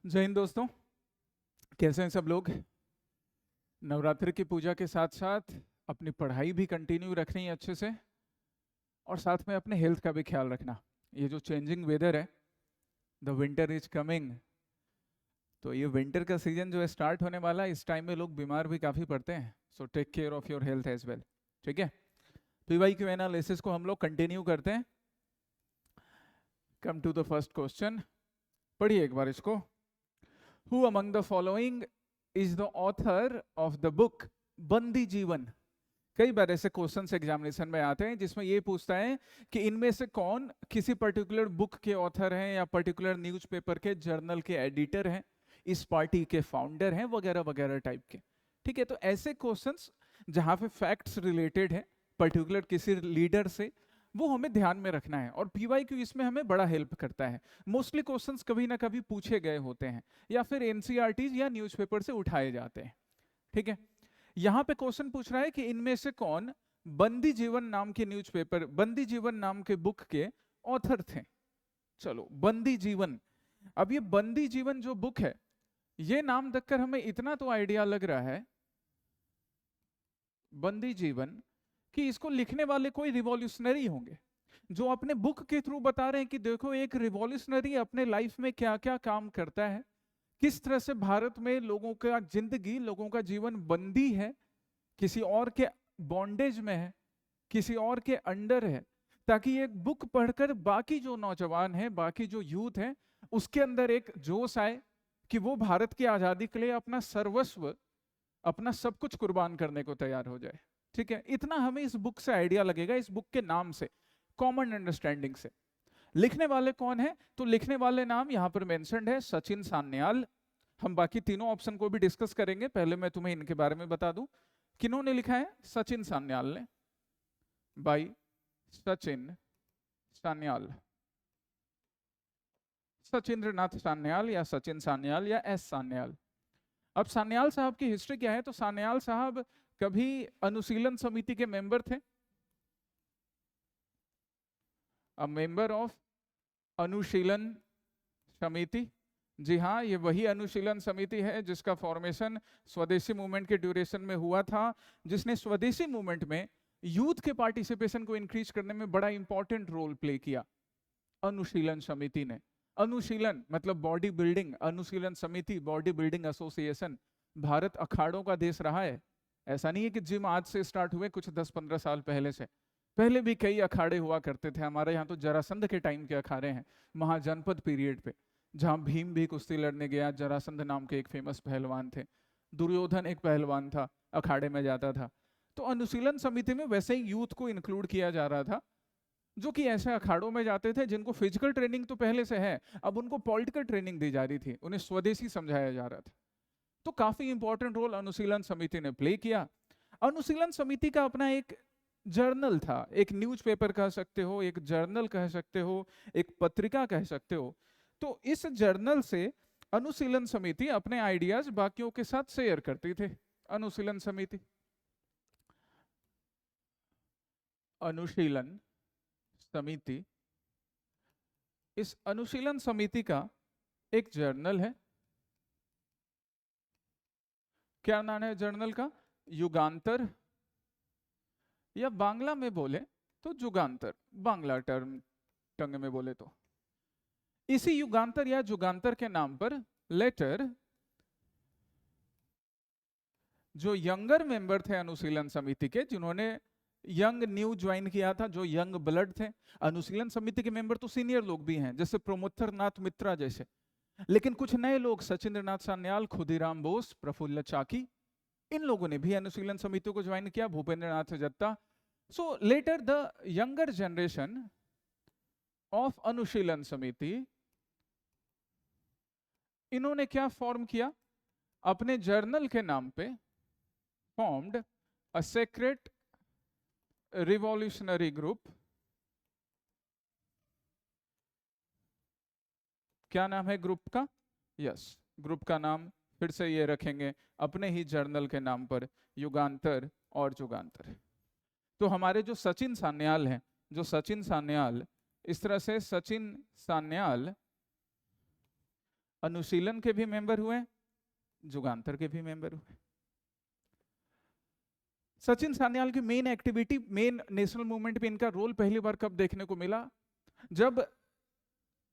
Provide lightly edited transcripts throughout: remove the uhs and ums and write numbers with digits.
जय हिंद दोस्तों। कैसे हैं सब लोग? नवरात्रि की पूजा के साथ साथ अपनी पढ़ाई भी कंटिन्यू रखनी है अच्छे से, और साथ में अपने हेल्थ का भी ख्याल रखना। ये जो चेंजिंग वेदर है, द विंटर इज कमिंग, तो ये विंटर का सीजन जो है स्टार्ट होने वाला है। इस टाइम में लोग बीमार भी काफ़ी पड़ते हैं, so take care of your health as well. ठीक है, पीवाईक्यू एनालिसिस को हम लोग कंटिन्यू करते हैं। Come to the first question, पढ़िए एक बार इसको। Who among the following is the author of the book Bandi Jeevan? कई बार ऐसे क्वेश्चंस एग्जामिनेशन में आते हैं जिसमें ये पूछता है कि इनमें से कौन किसी पर्टिकुलर बुक के ऑथर हैं, या पर्टिकुलर न्यूज़पेपर के जर्नल के एडिटर हैं, इस पार्टी के फाउंडर हैं, वगैरह वगैरह टाइप के। ठीक है, तो ऐसे क्वेश्चंस जहां पे फैक्ट्स रिलेटेड है पर्टिकुलर किसी लीडर से, वो हमें ध्यान में रखना है, और पीवाईक्यू इसमें हमें बड़ा हेल्प करता है। मोस्टली क्वेश्चंस कभी ना कभी पूछे गए होते हैं, या फिर एनसीईआरटी या न्यूज़पेपर से उठाए जाते हैं। ठीक है, यहां पे क्वेश्चन पूछ रहा है कि इनमें से कौन बंदी जीवन नाम के न्यूज़पेपर, बंदी जीवन नाम के बुक के ऑथर थे। चलो, बंदी जीवन। अब ये बंदी जीवन जो बुक है, ये नाम देखकर हमें इतना तो आइडिया लग रहा है, बंदी जीवन, कि इसको लिखने वाले कोई रिवॉल्यूशनरी होंगे, जो अपने बुक के थ्रू बता रहे हैं कि देखो एक रिवॉल्यूशनरी अपने लाइफ में क्या क्या काम करता है, किस तरह से भारत में लोगों का जिंदगी, लोगों का जीवन बंदी है, किसी और के बॉन्डेज में है, किसी और के अंडर है, ताकि एक बुक पढ़कर बाकी जो नौजवान हैं, बाकी जो यूथ हैं, उसके अंदर एक जोश आए कि वो भारत की आजादी के लिए अपना सर्वस्व, अपना सब कुछ कुर्बान करने को तैयार हो जाए। ठीक है, इतना हमें इस बुक से आइडिया लगेगा, इस बुक के नाम से, कॉमन अंडरस्टैंडिंग से। लिखने वाले कौन है? तो लिखने वाले नाम यहां पर मेंशन्ड है, सचिन सान्याल। हम बाकी तीनों ऑप्शन को भी डिस्कस करेंगे, पहले मैं तुम्हें इनके बारे में बता दूं। किन्होंने लिखा है? सचिन सान्याल ने, बाई सचिन सान्याल, सचिंद्र नाथ सान्याल, या सचिन सान्याल, या एस सान्याल। अब सान्याल साहब की हिस्ट्री क्या है? तो सान्याल साहब कभी अनुशीलन समिति के मेंबर थे, अ मेंबर ऑफ अनुशीलन समिति। जी हाँ, ये वही अनुशीलन समिति है जिसका फॉर्मेशन स्वदेशी मूवमेंट के ड्यूरेशन में हुआ था, जिसने स्वदेशी मूवमेंट में यूथ के पार्टिसिपेशन को इंक्रीज करने में बड़ा इंपॉर्टेंट रोल प्ले किया अनुशीलन समिति ने। अनुशीलन मतलब बॉडी बिल्डिंग, अनुशीलन समिति बॉडी बिल्डिंग एसोसिएशन। भारत अखाड़ों का देश रहा है, ऐसा नहीं है कि जिम आज से स्टार्ट हुए, कुछ 10-15 साल पहले से, पहले भी कई अखाड़े हुआ करते थे। हमारे यहाँ तो जरासंध के टाइम के अखाड़े हैं, महाजनपद पीरियड पे, जहाँ भीम भी कुश्ती लड़ने गया, जरासंध नाम के एक फेमस पहलवान थे, दुर्योधन एक पहलवान था, अखाड़े में जाता था। तो अनुशीलन समिति में वैसे ही यूथ को इंक्लूड किया जा रहा था, जो कि ऐसे अखाड़ों में जाते थे जिनको फिजिकल ट्रेनिंग तो पहले से है, अब उनको पॉलिटिकल ट्रेनिंग दी जा रही थी, उन्हें स्वदेशी समझाया जा रहा था। तो काफी इंपॉर्टेंट रोल अनुशीलन समिति ने प्ले किया। अनुशीलन समिति का अपना एक जर्नल था, एक न्यूज़पेपर कह सकते हो, एक जर्नल कह सकते हो, एक पत्रिका कह सकते हो। तो इस जर्नल से अनुशीलन समिति अपने आइडियाज बाकियों के साथ शेयर करती थे। अनुशीलन समिति, अनुशीलन समिति, इस अनुशीलन समिति का एक जर्नल है। क्या नाम है जर्नल का? युगांतर, या बांग्ला में बोले तो जुगांतर, बांग्ला टंग में बोले तो। इसी युगांतर या जुगांतर के नाम पर लेटर जो यंगर मेंबर थे अनुशीलन समिति के, जिन्होंने यंग न्यू ज्वाइन किया था, जो यंग ब्लड थे, अनुशीलन समिति के मेंबर तो सीनियर लोग भी हैं, जैसे प्रमोत्तर नाथ मित्रा जैसे, लेकिन कुछ नए लोग, सचिंद्र नाथ सान्याल, खुदीराम बोस, प्रफुल्ल चाकी, इन लोगों ने भी अनुशीलन समिति को ज्वाइन किया, Bhupendra Nath Datta. So later the younger generation of Anushilan Samiti, इन्होंने क्या फॉर्म किया? अपने जर्नल के नाम पे formed a secret revolutionary group. क्या नाम है ग्रुप का? यस, ग्रुप का नाम फिर से ये रखेंगे अपने ही जर्नल के नाम पर, युगांतर और जुगांतर। तो हमारे जो सचिन सान्याल हैं, जो सचिन सान्याल, इस तरह से सचिन सान्याल अनुशीलन के भी मेंबर हुए, जुगांतर के भी मेंबर हुए। सचिन सान्याल की main activity, main national movement में इनका रोल पहली बार कब देखने को मिला? जब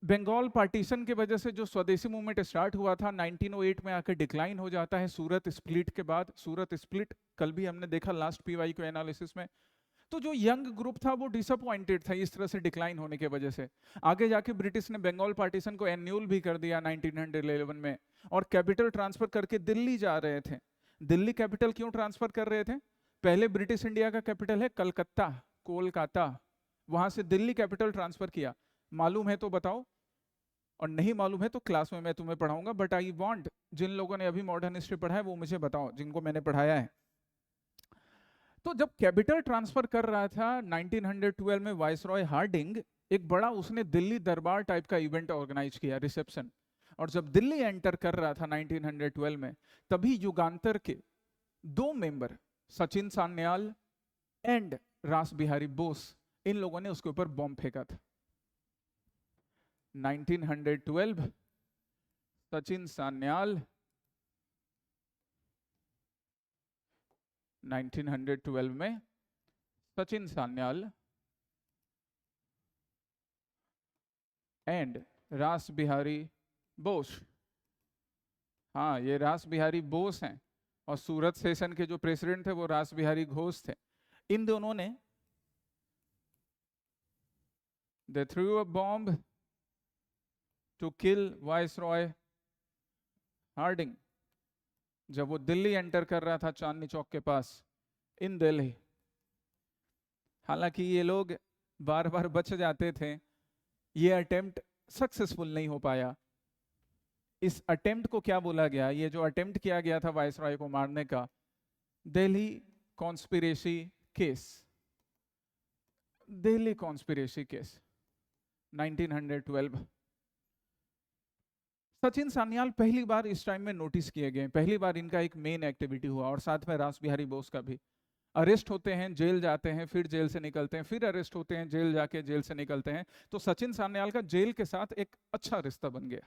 बंगाल पार्टीशन की वजह से जो स्वदेशी मूवमेंट स्टार्ट हुआ था 1908 में आकर डिक्लाइन हो जाता है सूरत स्प्लिट के बाद। सूरत स्प्लिट कल भी हमने देखा लास्ट पीवाई को एनालिसिस में। तो जो यंग ग्रुप था वो डिसअपॉइंटेड था इस तरह से डिक्लाइन होने के वजह से। आगे जाके ब्रिटिश ने बंगाल पार्टीशन को एन्यूल भी कर दिया 1911 में, और कैपिटल ट्रांसफर करके दिल्ली जा रहे थे। दिल्ली कैपिटल क्यों ट्रांसफर कर रहे थे? पहले ब्रिटिश इंडिया का कैपिटल है कलकत्ता, कोलकाता, वहां से दिल्ली कैपिटल ट्रांसफर किया। मालूम है तो बताओ, और नहीं मालूम है तो क्लास में मैं तुम्हें पढ़ाऊंगा, बट आई वांट, जिन लोगों ने अभी मॉडर्न हिस्ट्री पढ़ा है वो मुझे बताओ, जिनको मैंने पढ़ाया है। तो जब कैपिटल ट्रांसफर कर रहा था 1912 में वाइसरॉय हार्डिंग, एक बड़ा उसने दिल्ली दरबार टाइप का इवेंट ऑर्गेनाइज किया, रिसेप्शन। और जब दिल्ली एंटर कर रहा था 1912 में, तभी युगांतर के 2 मेंबर सचिन सान्याल एंड रास बिहारी बोस, इन लोगों ने उसके ऊपर बॉम्ब फेंका था। 1912 सचिन सान्याल, 1912 में सचिन सान्याल एंड रास बिहारी बोस, हाँ ये रास बिहारी बोस हैं, और सूरत सेशन के जो प्रेसिडेंट थे वो रास बिहारी घोष थे। इन दोनों ने they threw a bomb to kill viceroy Hardinge जब वो दिल्ली एंटर कर रहा था चांदनी चौक के पास इन दिल्ली। हालांकि ये लोग बार बार बच जाते थे, ये अटेम्प्ट सक्सेसफुल नहीं हो पाया। इस अटेम्प्ट को क्या बोला गया? ये जो अटेम्प्ट किया गया था वाइसरॉय को मारने का, Delhi conspiracy case, Delhi conspiracy case 1912। Sachin Sanyal पहली बार इस टाइम में नोटिस किए गए, पहली बार इनका एक मेन एक्टिविटी हुआ, और साथ में रास बिहारी बोस का भी। अरेस्ट होते हैं, जेल जाते हैं, फिर जेल से निकलते हैं, फिर अरेस्ट होते हैं, जेल जाके जेल से निकलते हैं। तो सचिन सान्याल का जेल के साथ एक अच्छा रिश्ता बन गया।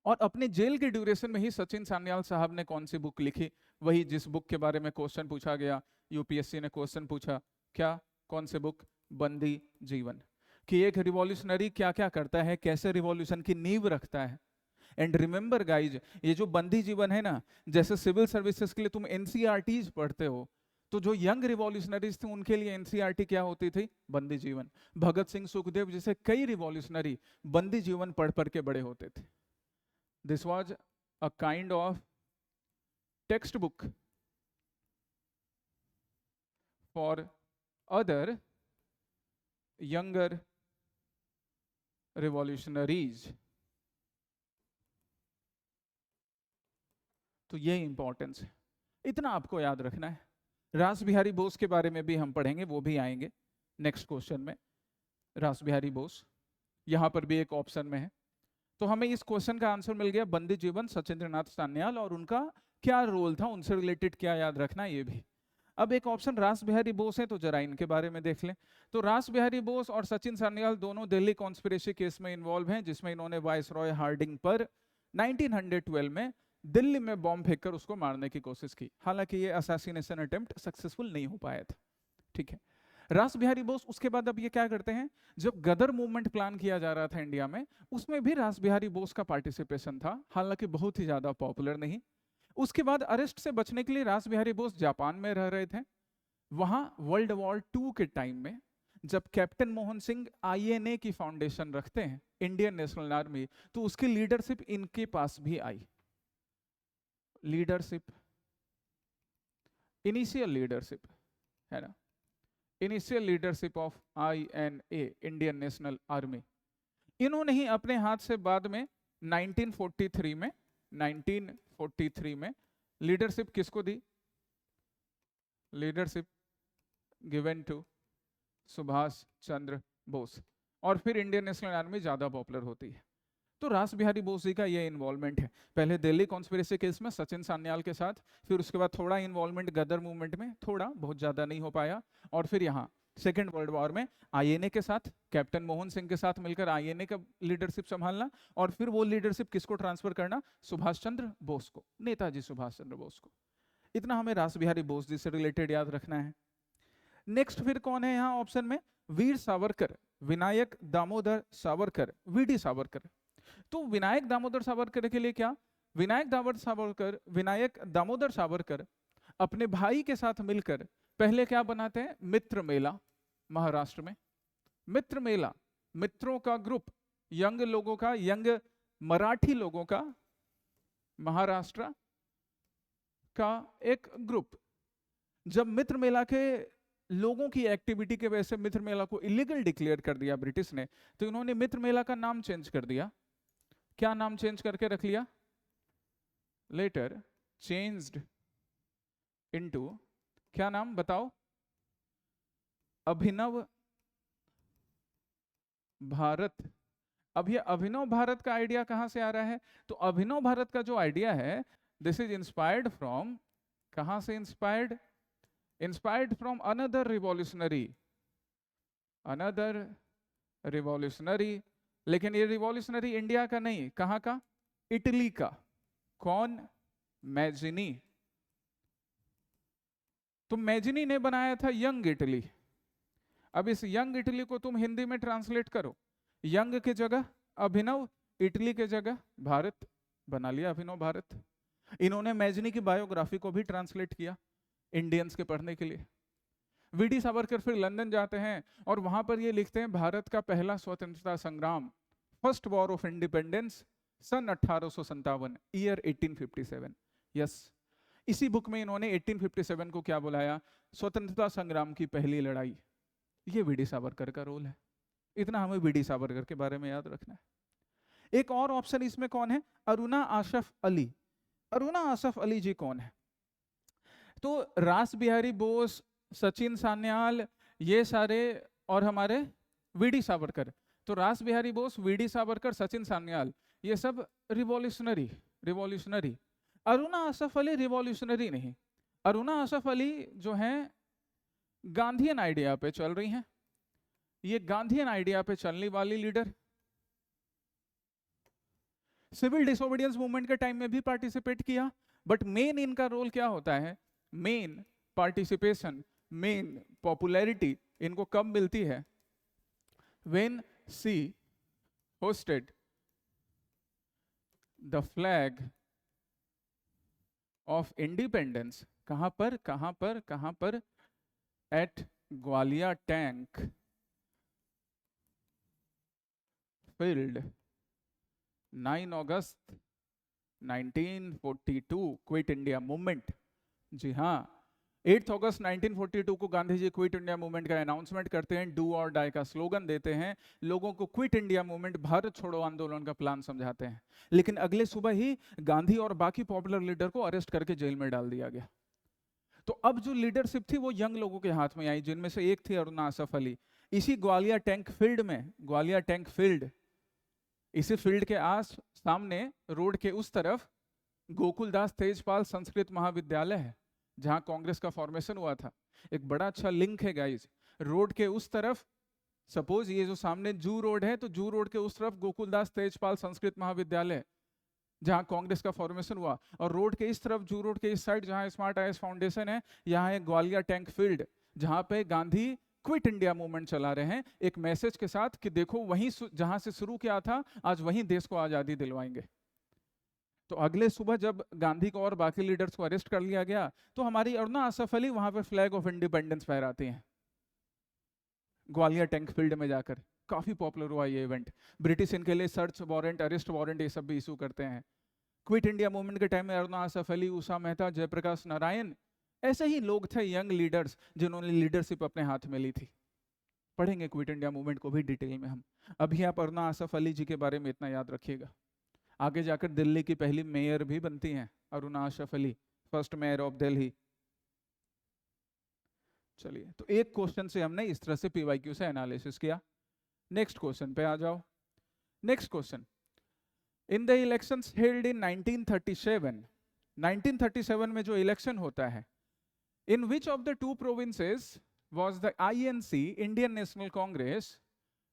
और अपने जेल के ड्यूरेशन में ही सचिन सान्याल साहब ने कौन सी बुक लिखी? वही जिस बुक के बारे में क्वेश्चन पूछा गया, यूपीएससी ने क्वेश्चन पूछा, क्या, कौन से बुक? बंदी जीवन। कि एक रिवॉल्यूशनरी क्या क्या करता है, कैसे रिवॉल्यूशन की नींव रखता है। एंड रिमेंबर गाइज, ये जो बंदी जीवन है ना, जैसे सिविल सर्विसेज के लिए तुम एनसीईआरटीज पढ़ते हो, तो जो यंग रिवॉल्यूशनरीज थे उनके लिए एनसीईआरटी क्या होती थी? बंदी जीवन। भगत सिंह, सुखदेव जैसे कई रिवॉल्यूशनरी बंदी जीवन पढ़ पढ़ के बड़े होते थे। This was a kind of text book for other younger revolutionaries. तो ये इंपॉर्टेंस है, इतना आपको याद रखना है। रास बिहारी बोस के बारे में भी हम पढ़ेंगे, वो भी आएंगे नेक्स्ट क्वेश्चन में। रास बिहारी बोस यहां पर भी एक ऑप्शन में है। तो हमें इस क्वेश्चन का आंसर मिल गया, बंदी जीवन, सचिंद्रनाथ सान्याल, और उनका क्या रोल था, उनसे रिलेटेड क्या याद रखना, ये भी। अब एक ऑप्शन रास बिहारी बोस है, तो जरा इनके बारे में देख लें। तो रास बिहारी बोस और सचिन सान्याल दोनों दिल्ली कॉन्स्पिरेसी केस में इन्वॉल्व हैं, जिसमें इन्होंने वाइसरॉय हार्डिंग पर 1912 में दिल्ली में बॉम्ब फेंककर उसको मारने की कोशिश की। हालांकि ये असैसिनेशन अटेम्प्ट सक्सेसफुल नहीं हो पाया था। ठीक है, रास बिहारी बोस उसके बाद अब ये क्या करते हैं, जब गदर मूवमेंट प्लान किया जा रहा था इंडिया में, उसमें भी रास बिहारी बोस का पार्टिसिपेशन था, हालांकि बहुत ही ज्यादा पॉपुलर नहीं। उसके बाद अरेस्ट से बचने के लिए रास बिहारी बोस जापान में रह रहे थे। वहां वर्ल्ड वॉर 2 के टाइम में जब कैप्टन मोहन सिंह आईएनए की फाउंडेशन रखते हैं, इंडियन नेशनल आर्मी, तो उसकी लीडरशिप इनके पास भी आई। लीडरशिप, इनिशियल लीडरशिप है ना, initial leadership of INA, Indian national army, इन्होंने ही अपने हाथ से बाद में 1943 में लीडरशिप किसको दी? Leadership given to Subhash Chandra Bose, और फिर इंडियन नेशनल आर्मी ज्यादा पॉपुलर होती है। तो रास बिहारी बोस जी का ये इन्वॉल्वमेंट है, पहले दिल्ली कॉन्स्पिरेसी केस में सचिन सान्याल के साथ, फिर उसके बाद थोड़ा इन्वॉल्वमेंट गदर मूवमेंट में, थोड़ा, बहुत ज्यादा नहीं हो पाया, और फिर यहाँ सेकेंड वर्ल्ड वॉर में आईएनए के साथ, कैप्टन मोहन सिंह के साथ मिलकर आईएनए का लीडरशिप संभालना, और फिर वो लीडरशिप किसको ट्रांसफर करना, सुभाष चंद्र बोस को, नेताजी सुभाष चंद्र बोस को। इतना हमें रास बिहारी बोस जी से रिलेटेड याद रखना है। नेक्स्ट फिर कौन है यहाँ ऑप्शन में, वीर सावरकर, विनायक दामोदर सावरकर, वीडी सावरकर। तो विनायक दामोदर सावरकर के लिए क्या, विनायक दामोदर सावरकर अपने भाई के साथ मिलकर पहले क्या बनाते हैं, मित्र मेला, महाराष्ट्र में मित्र मेला, मित्रों का ग्रुप, यंग लोगों का, यंग मराठी लोगों का, महाराष्ट्र का एक ग्रुप। जब मित्र मेला के लोगों की एक्टिविटी के वजह से मित्र मेला को इलीगल डिक्लेयर कर दिया ब्रिटिश ने, तो इन्होंने मित्र मेला का नाम चेंज कर दिया। क्या नाम चेंज करके रख लिया, लेटर चेंज्ड इनटू, क्या नाम बताओ, अभिनव भारत। अब ये अभिनव भारत का आइडिया कहां से आ रहा है, तो अभिनव भारत का जो आइडिया है, दिस इज इंस्पायर्ड फ्रॉम, कहां से inspired, inspired from another revolutionary, लेकिन ये रिवॉल्यूशनरी इंडिया का नहीं, कहां का, इटली का। कौन, मैजिनी। तो मैजिनी ने बनाया था यंग इटली। अब इस यंग इटली को तुम हिंदी में ट्रांसलेट करो, यंग के जगह अभिनव, इटली के जगह भारत, बना लिया अभिनव भारत। इन्होंने मैजिनी की बायोग्राफी को भी ट्रांसलेट किया इंडियंस के पढ़ने के लिए। वीडी सावरकर फिर लंदन जाते हैं और वहां पर ये लिखते हैं, भारत का पहला स्वतंत्रता संग्राम, फर्स्ट वॉर ऑफ इंडिपेंडेंस, सन 1857, ईयर 1857। यस, इसी बुक में इन्होंने 1857 को क्या बुलाया, स्वतंत्रता संग्राम की पहली लड़ाई। ये वीडी सावरकर का रोल है। इतना हमें वीडी सावरकर के बारे में याद रखना है। एक और ऑप्शन इसमें कौन है, अरुणा आसफ अली। अरुणा आसफ अली जी कौन है, तो रास बिहारी बोस, सचिन सान्याल, ये सारे, और हमारे वीडी सावरकर। तो रास बिहारी बोस, वीडी सावरकर, सचिन सान्याल, ये सब रिवॉल्यूशनरी। अरुणा आसफ अली रिवॉल्यूशनरी नहीं। अरुणा आसफ अली जो हैं गांधीयन आइडिया पे चल रही हैं। ये गांधीयन आइडिया पे चलने वाली लीडर, सिविल डिसोबीडियंस मूवमेंट के टाइम में भी पार्टिसिपेट किया, बट मेन इनका रोल क्या होता है, मेन पार्टिसिपेशन, मेन पॉपुलैरिटी इनको कब मिलती है, when she hosted the flag of independence. कहां पर, एट ग्वालियर टैंक फील्ड, 9 अगस्त 1942, क्विट इंडिया मूवमेंट। जी हाँ, 8 अगस्त 1942 को Gandhi ji quit India movement का अनाउंसमेंट करते हैं, डू और डाई का स्लोगन देते हैं, लोगों को क्विट इंडिया मूवमेंट, भारत छोड़ो आंदोलन का प्लान समझाते हैं। लेकिन अगले सुबह ही गांधी और बाकी पॉपुलर लीडर को अरेस्ट करके जेल में डाल दिया गया। तो अब जो लीडरशिप थी वो यंग लोगों के हाथ में आई, जिनमें से एक थी अरुणा आसफ अली। इसी ग्वालियर टैंक फील्ड में, ग्वालियर टैंक फील्ड, इसी फील्ड के आस सामने रोड के उस तरफ गोकुलदास तेजपाल संस्कृत महाविद्यालय है, जहां कांग्रेस का फॉर्मेशन हुआ था। एक बड़ा अच्छा लिंक है गाइस, रोड के उस तरफ, सपोज ये जो सामने जू रोड है, तो जू रोड के उस तरफ गोकुलदास तेजपाल संस्कृत महाविद्यालय, जहां कांग्रेस का फॉर्मेशन हुआ, और रोड के इस तरफ, जू रोड के इस साइड जहां स्मार्ट आईएएस फाउंडेशन है, यहाँ है ग्वालियर टैंक फील्ड, जहां पे गांधी क्विट इंडिया मूवमेंट चला रहे हैं, एक मैसेज के साथ कि देखो वहीं जहां से शुरू किया था, आज वहीं देश को आजादी दिलवाएंगे। तो अगले सुबह जब गांधी को और बाकी लीडर्स को अरेस्ट कर लिया गया, तो हमारी अरुणा आसफ अली वहां पर फ्लैग ऑफ इंडिपेंडेंस फहराती हैं ग्वालियर टैंक फील्ड में जाकर। काफी पॉपुलर हुआ ये इवेंट। ब्रिटिश इनके लिए सर्च वारंट, अरेस्ट वारंट, ये सब भी इशू करते हैं। क्विट इंडिया मूवमेंट के टाइम में अरुणा आसफ अली, उषा मेहता, जयप्रकाश नारायण, ऐसे ही लोग थे यंग लीडर्स जिन्होंने लीडरशिप अपने हाथ में ली थी। पढ़ेंगे क्विट इंडिया मूवमेंट को भी डिटेल में हम। अभी आप अरुणा आसफ अली जी के बारे में इतना याद रखिएगा। आगे जाकर दिल्ली की पहली मेयर भी बनती हैं Aruna Asaf Ali, first mayor of Delhi. चलिए, तो एक क्वेश्चन से हमने इस तरह से पीवाईक्यू से एनालिसिस किया। नेक्स्ट क्वेश्चन पे आ जाओ। Next question, in the elections held in 1937 में जो इलेक्शन होता है, in which of the two provinces was the INC, Indian National Congress,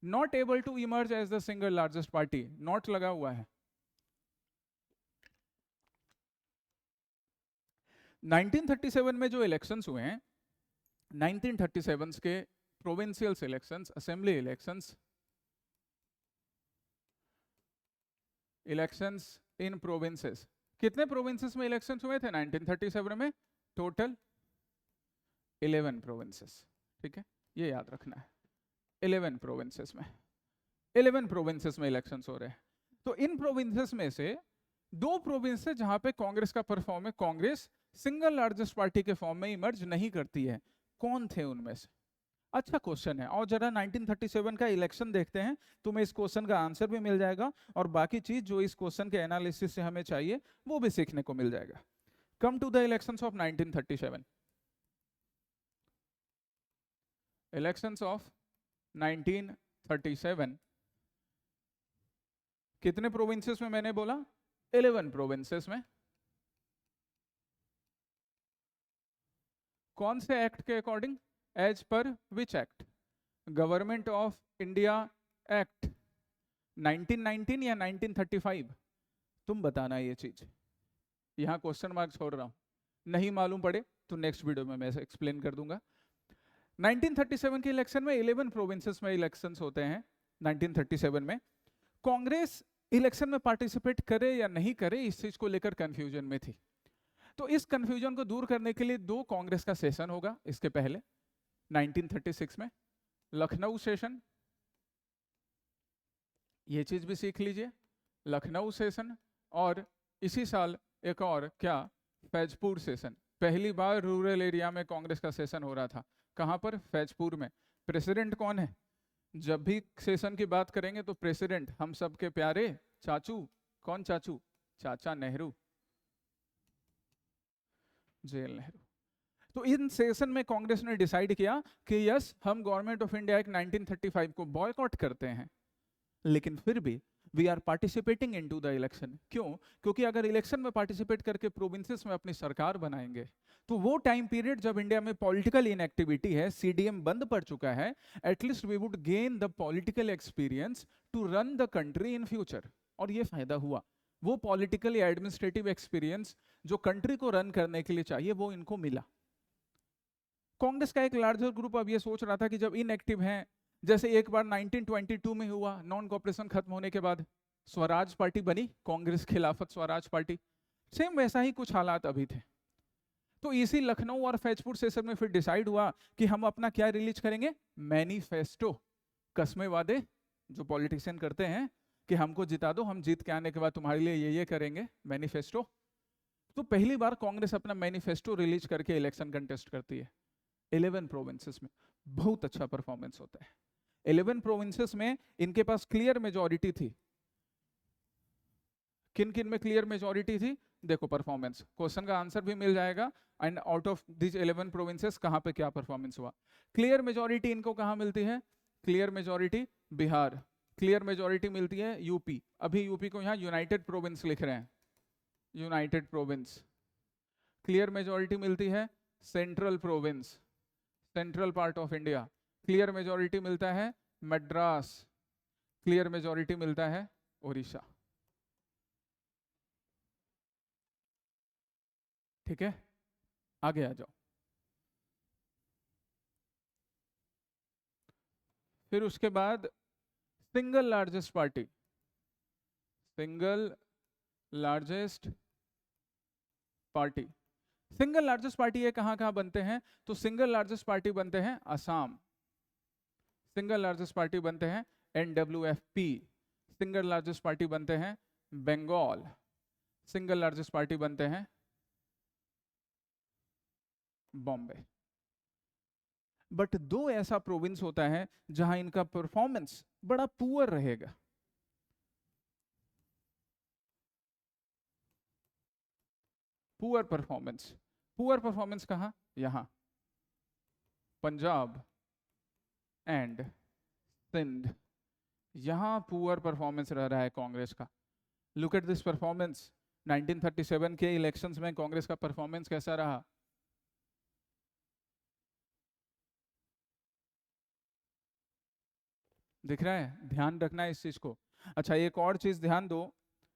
not able to emerge as the single largest party? Not लगा हुआ है। 1937 में जो इलेक्शंस हुए हैं, 1937 के provincial elections, assembly elections, elections in provinces, कितने प्रोविंसेस में इलेक्शंस हुए थे 1937 में? Total 11 provinces. ठीक है, ये याद रखना है, 11 प्रोविंसेस में, 11 प्रोविंसेस में इलेक्शंस हो रहे हैं। तो इन प्रोविंसेस में से 2 प्रोविंस है जहां पे कांग्रेस का परफॉर्म है, कांग्रेस सिंगल लार्जेस्ट पार्टी के फॉर्म में इमर्ज नहीं करती है। कौन थे उनमें से? अच्छा क्वेश्चन है, और जरा 1937 का इलेक्शन देखते हैं, तुम्हें इस क्वेश्चन का आंसर भी मिल जाएगा और बाकी चीज जो इस क्वेश्चन के एनालिसिस से हमें चाहिए वो भी सीखने को मिल जाएगा। Come to the elections of 1937। Elections of 1937 कितने प्रोविंसेस में? मैंने बोला 11 प्रोविंसेस में। कौन से एक्ट के according? As per which act? Government of India act 1919 या 1935? तुम बताना ये चीज, यहां क्वेश्चन मार्क छोड़ रहा हूं, नहीं मालूम पड़े तो नेक्स्ट वीडियो में मैं एक्सप्लेन कर दूंगा। 1937 के इलेक्शन में 11 प्रोविंसेस में इलेक्शंस होते हैं। 1937 में कांग्रेस इलेक्शन में पार्टिसिपेट करे या नहीं करे, इस चीज को लेकर कंफ्यूजन में थी। तो इस कंफ्यूजन को दूर करने के लिए 2 कांग्रेस का सेशन होगा इसके पहले 1936 में, लखनऊ सेशन, ये चीज भी सीख लीजिए, लखनऊ सेशन, और इसी साल एक और क्या, फैजपुर सेशन। पहली बार रूरल एरिया में कांग्रेस का सेशन हो रहा था। कहां पर? फैजपुर में। प्रेसिडेंट कौन है? जब भी सेशन की बात करेंगे तो प्रेसिडेंट हम सबके प्यारे चाचू, कौन चाचू? चाचा नेहरू, जवाहरलाल नेहरू। तो इन सेशन में कांग्रेस ने डिसाइड किया कि यस, हम गवर्नमेंट ऑफ इंडिया एक्ट 1935 को बॉयकॉट करते हैं, लेकिन फिर भी we are participating into the election. क्यों? क्योंकि अगर इलेक्शन में पार्टिसिपेट करके प्रोविंसेस में अपनी सरकार बनाएंगे तो वो टाइम पीरियड जब इंडिया में पॉलिटिकल इनएक्टिविटी है, सीडीएम बंद पड़ चुका है, at least we would gain the political experience to run the country in future. और ये फायदा हुआ, वो पॉलिटिकल या एडमिनिस्ट्रेटिव एक्सपीरियंस जो कंट्री को रन करने के लिए चाहिए वो इनको मिला। कांग्रेस का एक लार्जर ग्रुप अब ये सोच रहा था कि जब इनएक्टिव हैं, जैसे एक बार 1922 में हुआ, नॉन कोऑपरेशन खत्म होने के बाद स्वराज पार्टी बनी, कांग्रेस खिलाफत स्वराज पार्टी, सेम वैसा ही कुछ हालात अभी थे। तो इसी लखनऊ और फैजपुर सेशन में फिर डिसाइड हुआ कि हम अपना क्या रिलीज करेंगे? मैनिफेस्टो। कसमे वादे जो पॉलिटिशियन करते हैं कि हमको जिता दो, हम जीत के आने के बाद तुम्हारे लिए ये करेंगे, मैनिफेस्टो। तो पहली बार कांग्रेस अपना मैनिफेस्टो रिलीज करके इलेक्शन कंटेस्ट करती है 11 प्रोविंसेस में। बहुत अच्छा परफॉर्मेंस होता है। 11 प्रोविंसेस में इनके पास क्लियर मेजॉरिटी थी। किन किन में क्लियर मेजॉरिटी थी? देखो परफॉर्मेंस, क्वेश्चन का आंसर भी मिल जाएगा। And out of this 11 provinces कहां पे क्या परफॉर्मेंस हुआ? क्लियर मेजॉरिटी इनको कहां मिलती है? Clear majority Bihar, clear majority मिलती है यूपी। अभी यूपी को यहां यूनाइटेड प्रोविंस लिख रहे हैं, यूनाइटेड प्रोविंस। क्लियर मेजॉरिटी मिलती है central province, central part of India. Clear majority मिलता है मद्रास, क्लियर मेजॉरिटी मिलता है उड़ीसा। ठीक है, आगे आ जाओ। फिर उसके बाद single largest party, single largest party. Single largest party ये कहां कहां बनते हैं? तो सिंगल लार्जेस्ट पार्टी बनते हैं असम, सिंगल लार्जेस्ट पार्टी बनते हैं NWFP, सिंगल लार्जेस्ट पार्टी बनते हैं बंगाल, सिंगल लार्जेस्ट पार्टी बनते हैं बॉम्बे। बट 2 ऐसा प्रोविंस होता है जहां इनका परफॉर्मेंस बड़ा पुअर रहेगा। पुअर परफॉर्मेंस, पुअर परफॉर्मेंस कहां? यहां पंजाब एंड सिंध, यहां पुअर परफॉर्मेंस रह रहा है कांग्रेस का। Look at this performance. 1937 के इलेक्शंस में कांग्रेस का परफॉर्मेंस कैसा रहा? दिख रहा है, ध्यान रखना है इस चीज को। अच्छा एक और चीज ध्यान दो,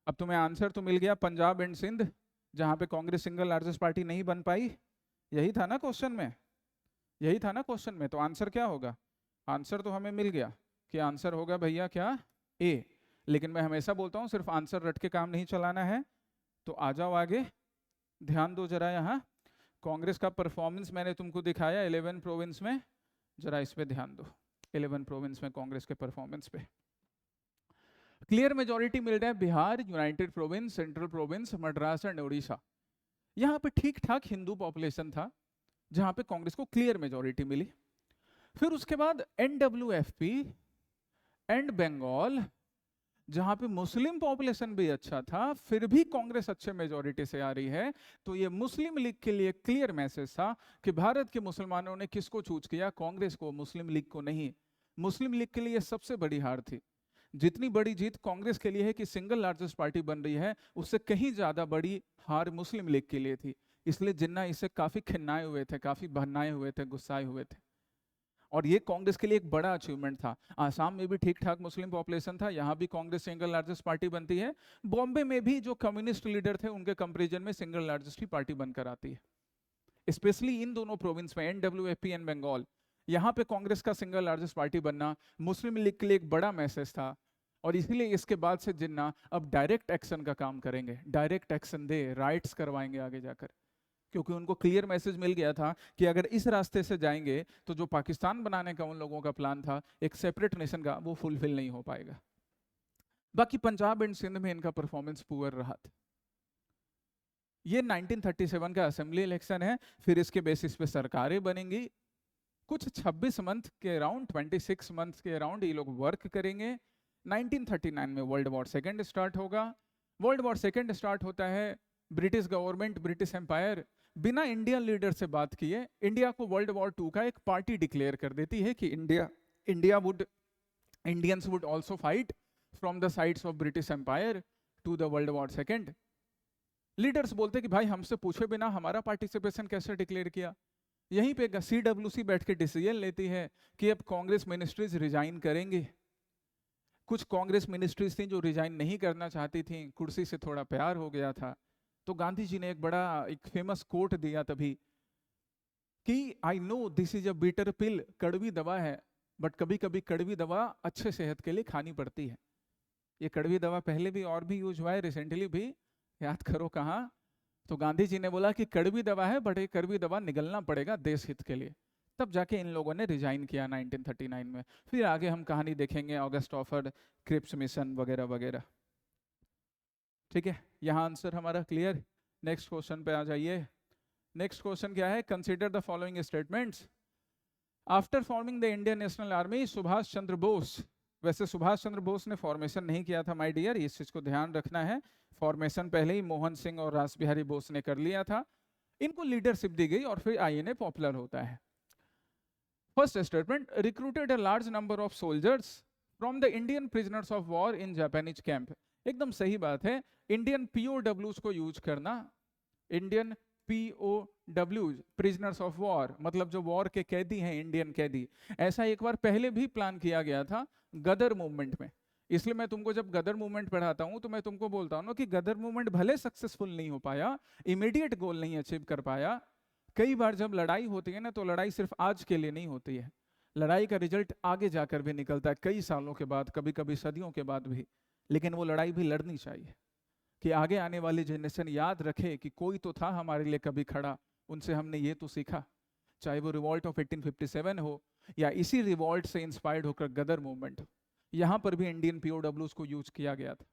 अब तुम्हें आंसर तो मिल गया, पंजाब एंड सिंध जहां पे कांग्रेस सिंगल लार्जेस्ट पार्टी नहीं बन पाई, यही था ना क्वेश्चन में, यही था ना क्वेश्चन में, तो आंसर क्या होगा? आंसर तो हमें मिल गया कि आंसर होगा भैया क्या, ए। लेकिन मैं हमेशा बोलता हूँ सिर्फ आंसर रट के काम नहीं चलाना है, तो आ जाओ आगे, ध्यान दो जरा यहाँ। कांग्रेस का परफॉर्मेंस मैंने तुमको दिखाया 11 प्रोविंस में, जरा इस पे ध्यान दो, 11 प्रोविंस में कांग्रेस के परफॉर्मेंस पे क्लियर मेजॉरिटी मिल रहा है, Bihar, United province, central province, Madras and Orissa. यहाँ पे ठीक ठाक हिंदू पॉपुलेशन था जहां पे कांग्रेस को क्लियर मेजॉरिटी मिली। फिर उसके बाद NWFP एंड बंगाल जहां पे मुस्लिम पॉपुलेशन भी अच्छा था, फिर भी कांग्रेस अच्छे मेजॉरिटी से आ रही है, तो ये मुस्लिम लीग के लिए क्लियर मैसेज था कि भारत के मुसलमानों ने किसको चूज किया, कांग्रेस को, मुस्लिम लीग को नहीं। मुस्लिम लीग के लिए सबसे बड़ी हार थी। जितनी बड़ी जीत कांग्रेस के लिए है कि सिंगल लार्जेस्ट पार्टी बन रही है, उससे कहीं ज्यादा बड़ी हार मुस्लिम लीग के लिए थी। इसलिए जिन्ना इससे काफी खिन्नाए हुए थे, काफी भन्नाए हुए थे, गुस्साए हुए थे, और ये कांग्रेस के लिए एक बड़ा अचीवमेंट था। आसाम में भी ठीक ठाक मुस्लिम पॉपुलेशन था, यहाँ भी कांग्रेस सिंगल लार्जेस्ट पार्टी बनती है। बॉम्बे में भी जो कम्युनिस्ट लीडर थे उनके कंपेरिजन में सिंगल लार्जेस्ट ही पार्टी बनकर आती है। स्पेशली इन दोनों प्रोविंस में NWFP एंड बंगाल, यहाँ पे कांग्रेस का सिंगल लार्जेस्ट पार्टी बनना मुस्लिम लीग के लिए एक बड़ा मैसेज था। और इसीलिए इसके बाद से जिन्ना अब डायरेक्ट एक्शन का काम करेंगे, डायरेक्ट एक्शन दे, राइट्स करवाएंगे आगे जाकर, क्योंकि उनको क्लियर मैसेज मिल गया था कि अगर इस रास्ते से जाएंगे तो जो पाकिस्तान बनाने का उन लोगों का प्लान था एक सेपरेट नेशन का, वो फुलफिल नहीं हो पाएगा। बाकी पंजाब एंड सिंध में इनका परफॉर्मेंस पुअर रहा था। ये 1937 का असेंबली इलेक्शन है, फिर इसके बेसिस पे सरकारें बनेंगी। कुछ 26 मंथ के अराउंड, 26 मंथ के अराउंड ये लोग वर्क करेंगे। 1939 में वर्ल्ड वॉर सेकेंड स्टार्ट होगा। वर्ल्ड वॉर सेकेंड स्टार्ट होता है, ब्रिटिश गवर्नमेंट, ब्रिटिश एम्पायर बिना इंडियन लीडर से बात किए इंडिया को वर्ल्ड वॉर 2 का एक पार्टी डिक्लेयर कर देती है कि Indians would also fight from the sides of British empire to the world war second. Leaders बोलते कि भाई हमसे पूछे बिना हमारा पार्टिसिपेशन कैसे डिक्लेयर किया। यहीं पे CWC बैठ के डिसीजन लेती है कि अब कांग्रेस मिनिस्ट्रीज रिजाइन करेंगे। कुछ कांग्रेस मिनिस्ट्रीज थी जो रिजाइन नहीं करना चाहती थी, कुर्सी से थोड़ा प्यार हो गया था, तो गांधी जी ने एक फेमस कोट दिया तभी कि I know this is a bitter pill, कड़वी दवा है, बट कभी कभी कड़वी दवा अच्छे सेहत के लिए खानी पड़ती है। ये कड़वी दवा पहले भी और भी यूज हुआ है, रिसेंटली भी, याद करो कहाँ। तो गांधी जी ने बोला कि कड़वी दवा है बट ये कड़वी दवा निगलना पड़ेगा देश हित के लिए, तब जाके इन लोगों ने रिजाइन किया 1939 में। फिर आगे हम कहानी देखेंगे, अगस्त ऑफर, क्रिप्स मिशन वगैरह वगैरह। ठीक है, यहाँ आंसर हमारा क्लियर। नेक्स्ट क्वेश्चन पे आ जाइए। नेक्स्ट क्वेश्चन क्या है, consider the following statements. After forming the Indian national army Subhash Chandra Bose, वैसे सुभाष चंद्र बोस ने फॉर्मेशन नहीं किया था माय डियर, इस चीज को ध्यान रखना है। फॉर्मेशन पहले ही मोहन सिंह और रास बिहारी बोस ने कर लिया था। इनको लीडरशिप दी गई और फिर INA पॉपुलर होता है। First statement, recruited a large number of soldiers from the Indian prisoners of war in Japanese camp. एकदम सही बात है, इंडियन POWs को यूज करना। Indian POWs, prisoners of war, मतलब जो वॉर के कैदी हैं, इंडियन कैदी। ऐसा एक बार पहले भी प्लान किया गया था गदर मूवमेंट में। इसलिए मैं तुमको जब गदर मूवमेंट पढ़ाता हूं तो मैं तुमको बोलता हूं ना कि गदर मूवमेंट भले सक्सेसफुल नहीं हो पाया, इमीडिएट गोल नहीं अचीव कर पाया। कई बार जब लड़ाई होती है ना, तो लड़ाई सिर्फ आज के लिए नहीं होती है, लड़ाई का रिजल्ट आगे जाकर भी निकलता है, कई सालों के बाद, कभी कभी सदियों के बाद भी। लेकिन वो लड़ाई भी लड़नी चाहिए कि आगे आने वाली जनरेशन याद रखे कि कोई तो था हमारे लिए कभी खड़ा, उनसे हमने ये तो सीखा। चाहे वो रिवॉल्ट ऑफ 1857 हो या इसी रिवॉल्ट से इंस्पायर्ड होकर गदर मूवमेंट हो, यहाँ पर भी इंडियन POWs को यूज किया गया था।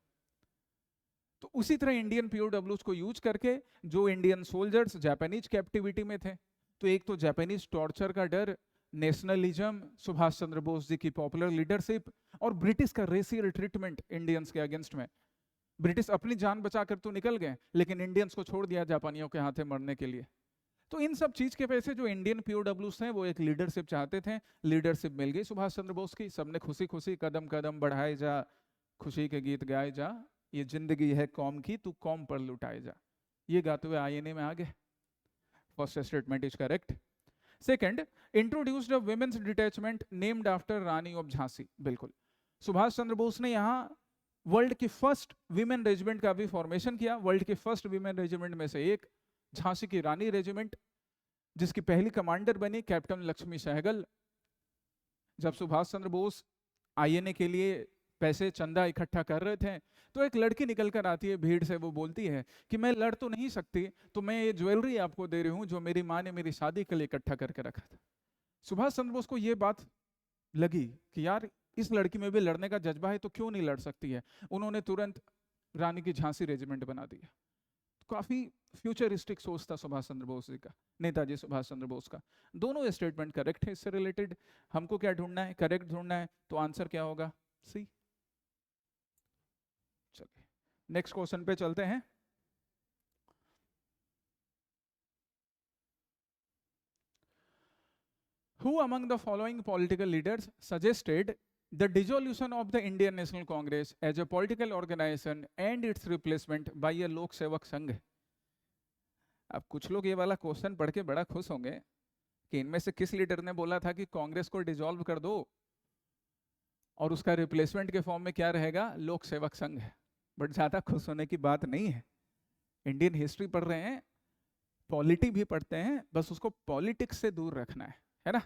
तो उसी तरह इंडियन POWs को यूज करके जो इंडियन सोल्जर्स जापानीज कैप्टिविटी में थे, तो एक तो जापानीज टॉर्चर का डर, नेशनलिज्म, सुभाष चंद्र बोस जी की पॉपुलर लीडरशिप, और ब्रिटिश का रेसियल ट्रीटमेंट इंडियंस के अगेंस्ट में। ब्रिटिश अपनी जान बचाकर तो निकल गए, लेकिन इंडियंस को छोड़ दिया जापानियों के हाथे मरने के लिए। तो इन सब चीज के वजह से जो इंडियन POWs हैं वो एक लीडरशिप चाहते थे। लीडरशिप मिल गई सुभाष चंद्र बोस की, सबने खुशी खुशी कदम कदम बढ़ाए जा, खुशी के गीत गाए जा, ये जिंदगी है कौम की, तू कौम पर लुटाए जा, ये गाते हुए INA में आ गए। First statement is correct. Second, introduced a women's detachment named after Rani of Jhansi. बिल्कुल, सुभाष चंद्र बोस ने यहाँ वर्ल्ड की फर्स्ट विमेन रेजिमेंट का भी फॉर्मेशन किया। वर्ल्ड की फर्स्ट विमेन रेजिमेंट में से एक झांसी की रानी रेजिमेंट, जिसकी पहली कमांडर बनी कैप्टन लक्ष्मी सहगल। जब सुभाष चंद्र बोस आईएनए के लिए पैसे चंदा इकट्ठा कर रहे थे तो एक लड़की निकल कर आती है भीड़ से, वो बोलती है कि मैं लड़ तो नहीं सकती, तो मैं ये ज्वेलरी आपको दे रही हूँ जो मेरी माँ ने मेरी शादी के लिए इकट्ठा करके रखा था। सुभाष चंद्र बोस को ये बात लगी कि यार इस लड़की में भी लड़ने का जज्बा है, तो क्यों नहीं लड़ सकती है। उन्होंने तुरंत रानी की झांसी रेजिमेंट बना दिया। काफी फ्यूचरिस्टिक सोच था सुभाष चंद्र बोस जी का, नेताजी सुभाष चंद्र बोस का। दोनों स्टेटमेंट करेक्ट है। इससे रिलेटेड हमको क्या ढूंढना है, करेक्ट ढूंढना है, तो आंसर क्या होगा, सी। चलिए नेक्स्ट क्वेश्चन पे चलते हैं। Who among the following political leaders suggested the dissolution of the Indian National Congress as a political organization and its replacement by a लोक सेवक संघ? अब कुछ लोग ये वाला क्वेश्चन पढ़ के बड़ा खुश होंगे कि इनमें से किस लीडर ने बोला था कि कांग्रेस को डिसॉल्व कर दो और उसका रिप्लेसमेंट के फॉर्म में क्या रहेगा, लोक सेवक संघ। बट ज्यादा खुश होने की बात नहीं है। इंडियन हिस्ट्री पढ़ रहे हैं, पॉलिटी भी पढ़ते हैं, बस उसको पॉलिटिक्स से दूर रखना है ना।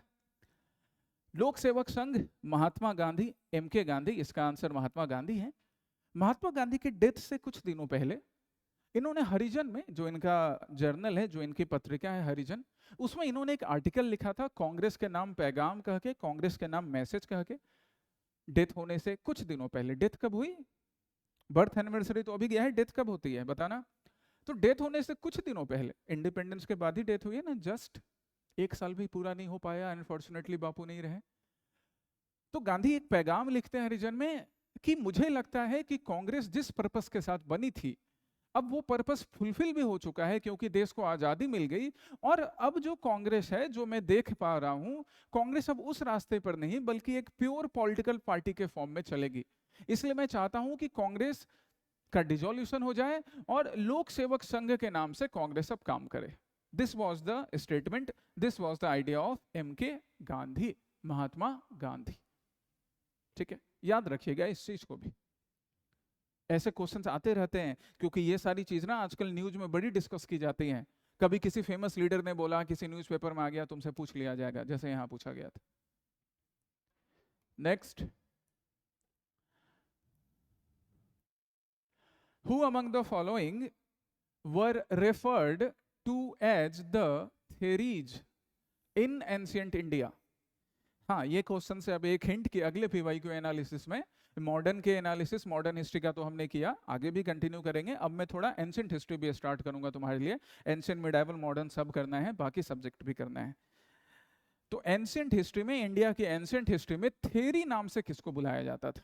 लोक सेवक संघ महात्मा गांधी, एमके गांधी, इसका आंसर महात्मा गांधी है। महात्मा गांधी की डेथ से कुछ दिनों पहले इन्होंने हरिजन में, जो इनका जर्नल है, जो इनकी पत्रिका है हरिजन, उसमें इन्होंने एक आर्टिकल लिखा था कांग्रेस के नाम पैगाम कह के, कांग्रेस के नाम मैसेज कह के। डेथ होने से कुछ दिनों पहले, डेथ कब हुई, बर्थ एनिवर्सरी तो अभी गया है, डेथ कब होती है बताना। तो डेथ होने से कुछ दिनों पहले, इंडिपेंडेंस के बाद ही डेथ हुई है ना, जस्ट 1 साल भी पूरा नहीं हो पाया, अनफॉर्चुनेटली बापू नहीं रहे। तो गांधी एक पैगाम लिखते हैं हरिजन में कि मुझे लगता है कि कांग्रेस जिस पर्पस के साथ बनी थी, अब वो पर्पस फुलफिल भी हो चुका है क्योंकि देश को आजादी मिल गई। और अब जो कांग्रेस है, जो मैं देख पा रहा हूं, कांग्रेस अब उस रास्ते पर नहीं बल्कि एक प्योर पॉलिटिकल पार्टी के फॉर्म में चलेगी। इसलिए मैं चाहता हूं कि कांग्रेस का डिसॉल्यूशन हो जाए और लोक सेवक संघ के नाम से कांग्रेस अब काम करे। This was the statement, this was the idea of M K Gandhi, Mahatma Gandhi. ठीक है, याद रखिएगा इस चीज को भी। ऐसे क्वेश्चंस आते रहते हैं क्योंकि ये सारी चीज ना आजकल न्यूज में बड़ी डिस्कस की जाती हैं। कभी किसी फेमस लीडर ने बोला, किसी न्यूज़पेपर में आ गया, तुमसे पूछ लिया जाएगा, जैसे यहां पूछा गया था। Next, who among the following were referred to as the theories in ancient India? हाँ, ये क्वेश्चन से अब एक हिंट कि अगले पीवाईक्यू एनालिसिस में मॉडर्न के एनालिसिस, मॉडर्न हिस्ट्री का तो हमने किया, आगे भी कंटिन्यू करेंगे। अब मैं थोड़ा एंशिएंट हिस्ट्री भी स्टार्ट करूंगा तुम्हारे लिए। एंशिएंट, मिडाइवल, मॉडर्न सब करना है, बाकी सब्जेक्ट भी करना है। तो एंशिएंट हिस्ट्री में, इंडिया की एंशिएंट हिस्ट्री में थेरी नाम से किसको बुलाया जाता था,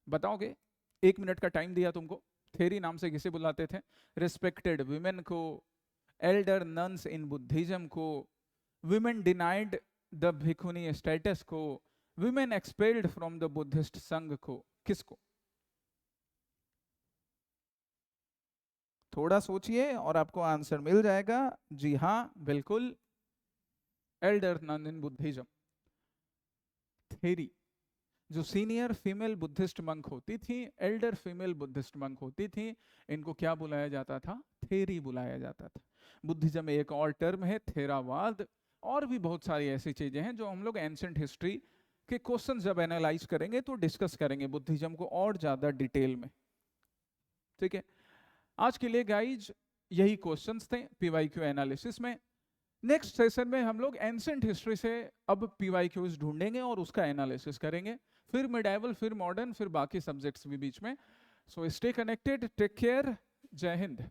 बताओगे? 1 मिनट का टाइम दिया तुमको। थेरी नाम से किसे बुलाते थे? रिस्पेक्टेड विमेन को, एल्डर नन्स इन बुद्धिज्म को, विमेन डिनाइड द भिखुनी स्टेटस को, women expelled from the Buddhist संघ को, किसको? थोड़ा सोचिए और आपको आंसर मिल जाएगा। जी हाँ, बिल्कुल, elder nun in Buddhism. Theri जो सीनियर फीमेल बुद्धिस्ट मंक होती थी, एल्डर फीमेल बुद्धिस्ट मंक होती थी, इनको क्या बुलाया जाता था? थेरी बुलाया जाता था। बुद्धिज्म में एक और टर्म है थेरावाद, और भी बहुत सारी ऐसी चीजें हैं जो हम लोग एंशिएंट हिस्ट्री के क्वेश्चन जब एनालाइज करेंगे तो डिस्कस करेंगे बुद्धिज्म को और ज्यादा डिटेल में। ठीक है, आज के लिए गाइज यही क्वेश्चंस थे पीवाईक्यू एनालिसिस में। नेक्स्ट सेशन में हम लोग एंशिएंट हिस्ट्री से अब पीवाईक्यूज ढूंढेंगे और उसका एनालिसिस करेंगे, फिर मिडाइवल, फिर मॉडर्न, फिर बाकी सब्जेक्ट्स भी बीच में। So stay connected, take care, जय हिंद।